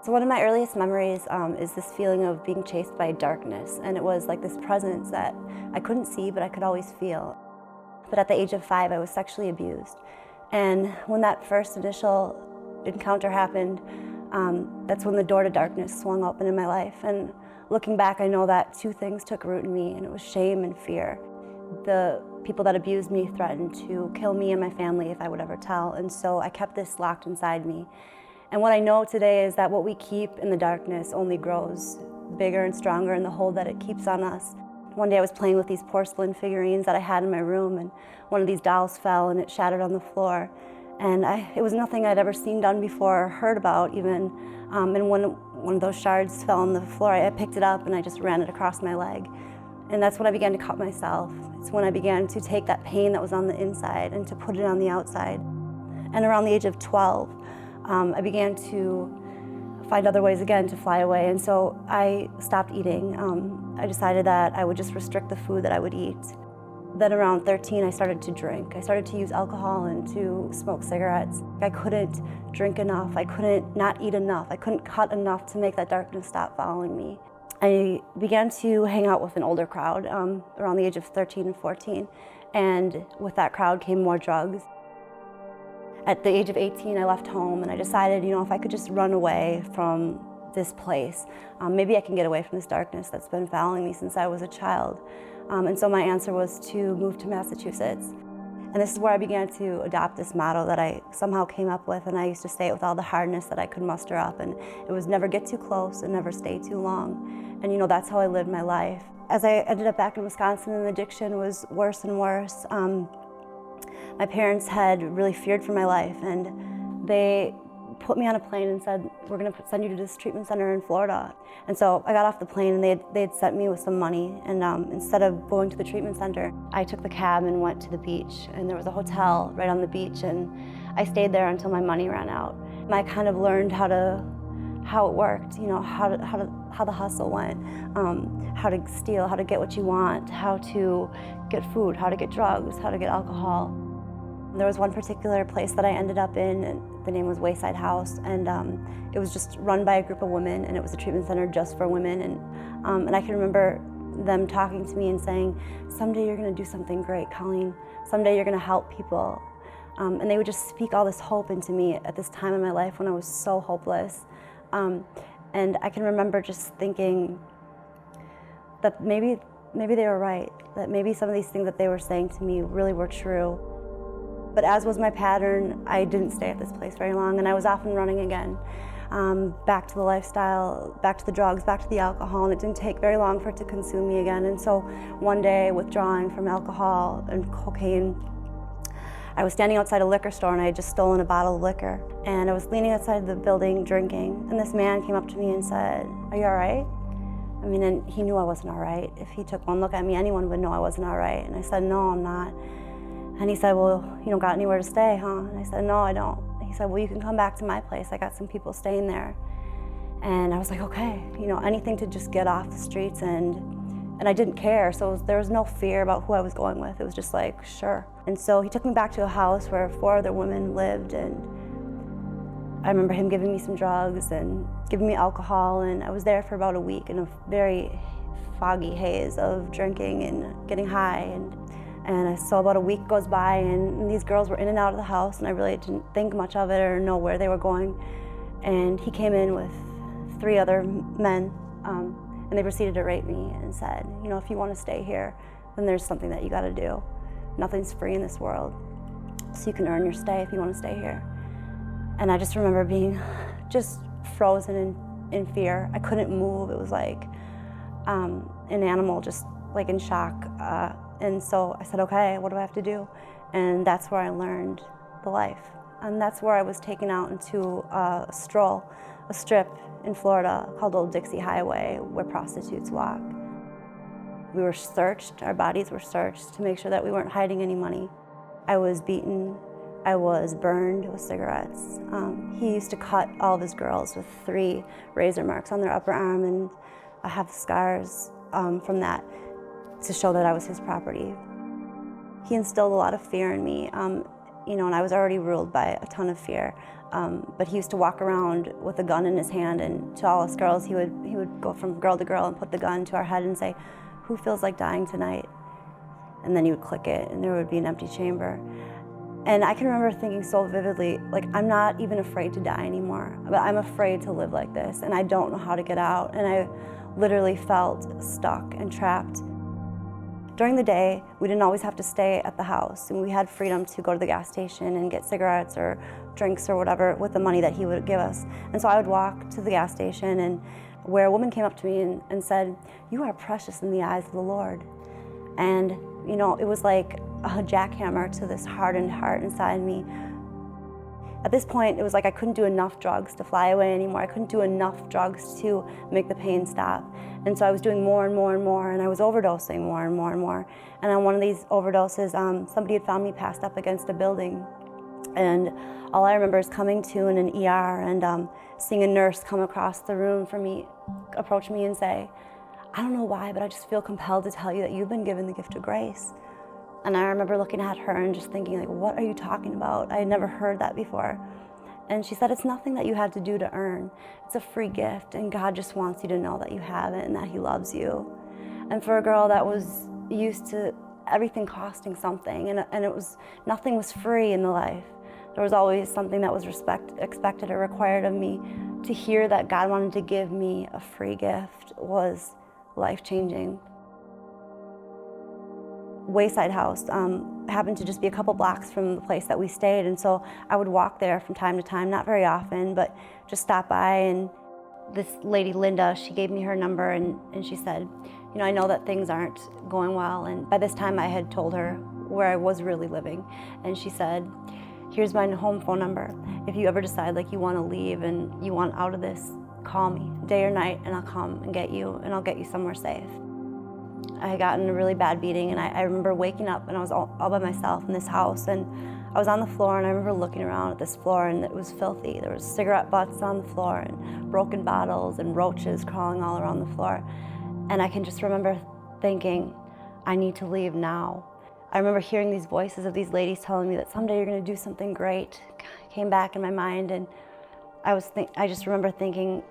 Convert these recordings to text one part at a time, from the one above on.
So one of my earliest memories is this feeling of being chased by darkness, and it was like this presence that I couldn't see, but I could always feel. But at the age of 5, I was sexually abused. And when that first initial encounter happened, that's when the door to darkness swung open in my life. And looking back, I know that two things took root in me, and it was shame and fear. The people that abused me threatened to kill me and my family if I would ever tell, and so I kept this locked inside me. And what I know today is that what we keep in the darkness only grows bigger and stronger in the hold that it keeps on us. One day I was playing with these porcelain figurines that I had in my room, and one of these dolls fell and it shattered on the floor. And it was nothing I'd ever seen done before or heard about even. And when one of those shards fell on the floor, I picked it up and I just ran it across my leg. And that's when I began to cut myself. It's when I began to take that pain that was on the inside and to put it on the outside. And around the age of 12, I began to find other ways again to fly away, and so I stopped eating. I decided that I would just restrict the food that I would eat. Then around 13, I started to drink. I started to use alcohol and to smoke cigarettes. I couldn't drink enough. I couldn't not eat enough. I couldn't cut enough to make that darkness stop following me. I began to hang out with an older crowd around the age of 13 and 14, and with that crowd came more drugs. At the age of 18, I left home and I decided, if I could just run away from this place, maybe I can get away from this darkness that's been following me since I was a child. And so my answer was to move to Massachusetts. And this is where I began to adopt this motto that I somehow came up with, and I used to say it with all the hardness that I could muster up, and it was never get too close and never stay too long. And that's how I lived my life. As I ended up back in Wisconsin, and the addiction was worse and worse. My parents had really feared for my life, and they put me on a plane and said, we're going to send you to this treatment center in Florida. And so I got off the plane, and they had sent me with some money, and instead of going to the treatment center, I took the cab and went to the beach, and there was a hotel right on the beach, and I stayed there until my money ran out. And I kind of learned how it worked, how the hustle went, how to steal, how to get what you want, how to get food, how to get drugs, how to get alcohol. There was one particular place that I ended up in, and the name was Wayside House, and it was just run by a group of women, and it was a treatment center just for women. And I can remember them talking to me and saying, someday you're going to do something great, Colleen. Someday you're going to help people. And they would just speak all this hope into me at this time in my life when I was so hopeless. And I can remember just thinking that maybe they were right, that maybe some of these things that they were saying to me really were true. But as was my pattern, I didn't stay at this place very long, and I was off and running again. Back to the lifestyle, back to the drugs, back to the alcohol, and it didn't take very long for it to consume me again. And so one day, withdrawing from alcohol and cocaine, I was standing outside a liquor store, and I had just stolen a bottle of liquor. And I was leaning outside the building drinking, and this man came up to me and said, "Are you all right?" And he knew I wasn't all right. If he took one look at me, anyone would know I wasn't all right. And I said, "No, I'm not." And he said, "Well, you don't got anywhere to stay, huh?" And I said, "No, I don't." He said, "Well, you can come back to my place. I got some people staying there." And I was like, okay, anything to just get off the streets, and I didn't care. So there was no fear about who I was going with. It was just like, sure. And so he took me back to a house where 4 other women lived, and I remember him giving me some drugs and giving me alcohol, and I was there for about a week in a very foggy haze of drinking and getting high. And so about a week goes by, and these girls were in and out of the house, and I really didn't think much of it or know where they were going. And he came in with 3 other men, and they proceeded to rape me and said, if you want to stay here, then there's something that you got to do. Nothing's free in this world, so you can earn your stay if you want to stay here. And I just remember being just frozen in fear. I couldn't move. It was like an animal just like in shock. And so I said, okay, what do I have to do? And that's where I learned the life. And that's where I was taken out into a strip in Florida called Old Dixie Highway, where prostitutes walk. We were searched, our bodies were searched to make sure that we weren't hiding any money. I was beaten, I was burned with cigarettes. He used to cut all of his girls with 3 razor marks on their upper arm, and I have scars from that to show that I was his property. He instilled a lot of fear in me. and I was already ruled by a ton of fear. But he used to walk around with a gun in his hand, and to all us girls, he would go from girl to girl and put the gun to our head and say, "Who feels like dying tonight?" And then he would click it, and there would be an empty chamber. And I can remember thinking so vividly, like, I'm not even afraid to die anymore, but I'm afraid to live like this, and I don't know how to get out. And I literally felt stuck and trapped. During the day, we didn't always have to stay at the house, and we had freedom to go to the gas station and get cigarettes or drinks or whatever with the money that he would give us. And so I would walk to the gas station, and where a woman came up to me and said, "You are precious in the eyes of the Lord." And it was like a jackhammer to this hardened heart inside me. At this point, it was like I couldn't do enough drugs to fly away anymore. I couldn't do enough drugs to make the pain stop. And so I was doing more and more and more, and I was overdosing more and more and more. And on one of these overdoses, somebody had found me passed up against a building. And all I remember is coming to in an ER and seeing a nurse come across the room for me, approach me and say, "I don't know why, but I just feel compelled to tell you that you've been given the gift of grace." And I remember looking at her and just thinking, like, what are you talking about? I had never heard that before. And she said, "It's nothing that you had to do to earn. It's a free gift, and God just wants you to know that you have it and that He loves you." And for a girl that was used to everything costing something, and it was, nothing was free in the life. There was always something that was expected or required of me. To hear that God wanted to give me a free gift was life-changing. Wayside House happened to just be a couple blocks from the place that we stayed, and so I would walk there from time to time, not very often, but just stop by. And this lady, Linda, she gave me her number, and she said, "I know that things aren't going well." And by this time I had told her where I was really living, and she said, "Here's my home phone number. If you ever decide like you want to leave and you want out of this, call me day or night, and I'll come and get you, and I'll get you somewhere safe." I had gotten a really bad beating, and I remember waking up, and I was all by myself in this house, and I was on the floor, and I remember looking around at this floor, and it was filthy. There was cigarette butts on the floor, and broken bottles, and roaches crawling all around the floor. And I can just remember thinking, I need to leave now. I remember hearing these voices of these ladies telling me that someday you're going to do something great. It came back in my mind, and I just remember thinking,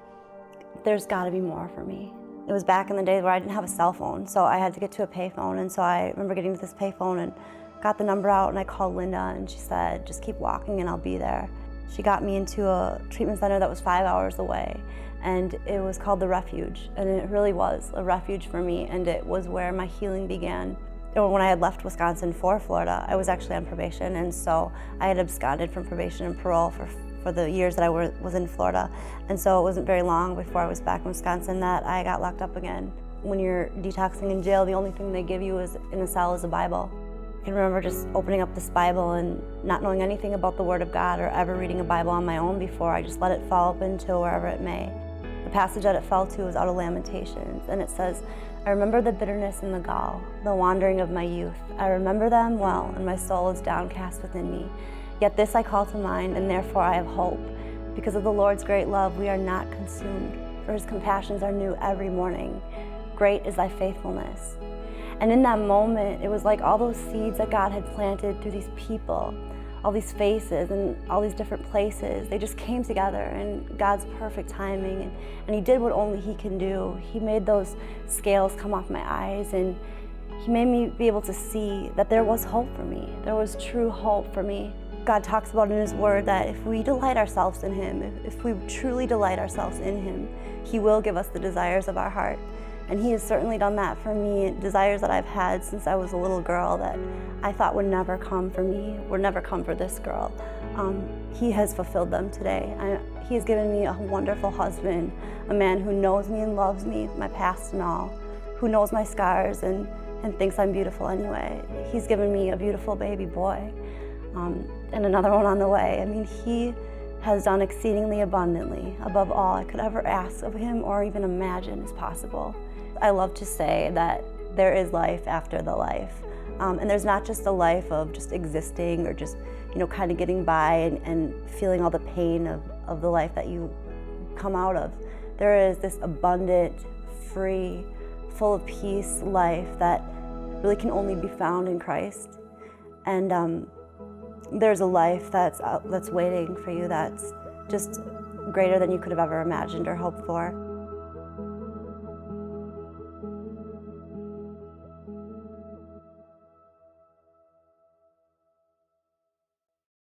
there's got to be more for me. It was back in the days where I didn't have a cell phone, so I had to get to a payphone. And so I remember getting to this payphone and got the number out, and I called Linda, and she said, "Just keep walking and I'll be there." She got me into a treatment center that was 5 hours away, and it was called The Refuge. And it really was a refuge for me, and it was where my healing began. When I had left Wisconsin for Florida, I was actually on probation, and so I had absconded from probation and parole for the years that I was in Florida. And so it wasn't very long before I was back in Wisconsin that I got locked up again. When you're detoxing in jail, the only thing they give you in a cell is a Bible. I can remember just opening up this Bible and not knowing anything about the Word of God or ever reading a Bible on my own before. I just let it fall open to wherever it may. The passage that it fell to was out of Lamentations, and it says, "I remember the bitterness and the gall, the wandering of my youth. I remember them well, and my soul is downcast within me. Yet this I call to mind, and therefore I have hope. Because of the Lord's great love, we are not consumed, for His compassions are new every morning. Great is thy faithfulness." And in that moment, it was like all those seeds that God had planted through these people, all these faces and all these different places, they just came together in God's perfect timing. And He did what only He can do. He made those scales come off my eyes, and He made me be able to see that there was hope for me. There was true hope for me. God talks about in His Word that if we delight ourselves in Him, if we truly delight ourselves in Him, He will give us the desires of our heart. And He has certainly done that for me, desires that I've had since I was a little girl that I thought would never come for me, would never come for this girl. He has fulfilled them today. He has given me a wonderful husband, a man who knows me and loves me, my past and all, who knows my scars and thinks I'm beautiful anyway. He's given me a beautiful baby boy. And another one on the way. I mean, He has done exceedingly abundantly above all I could ever ask of Him or even imagine is possible. I love to say that there is life after the life. And there's not just a life of just existing or just, kind of getting by and feeling all the pain of the life that you come out of. There is this abundant, free, full of peace life that really can only be found in Christ. And there's a life that's waiting for you that's just greater than you could have ever imagined or hoped for.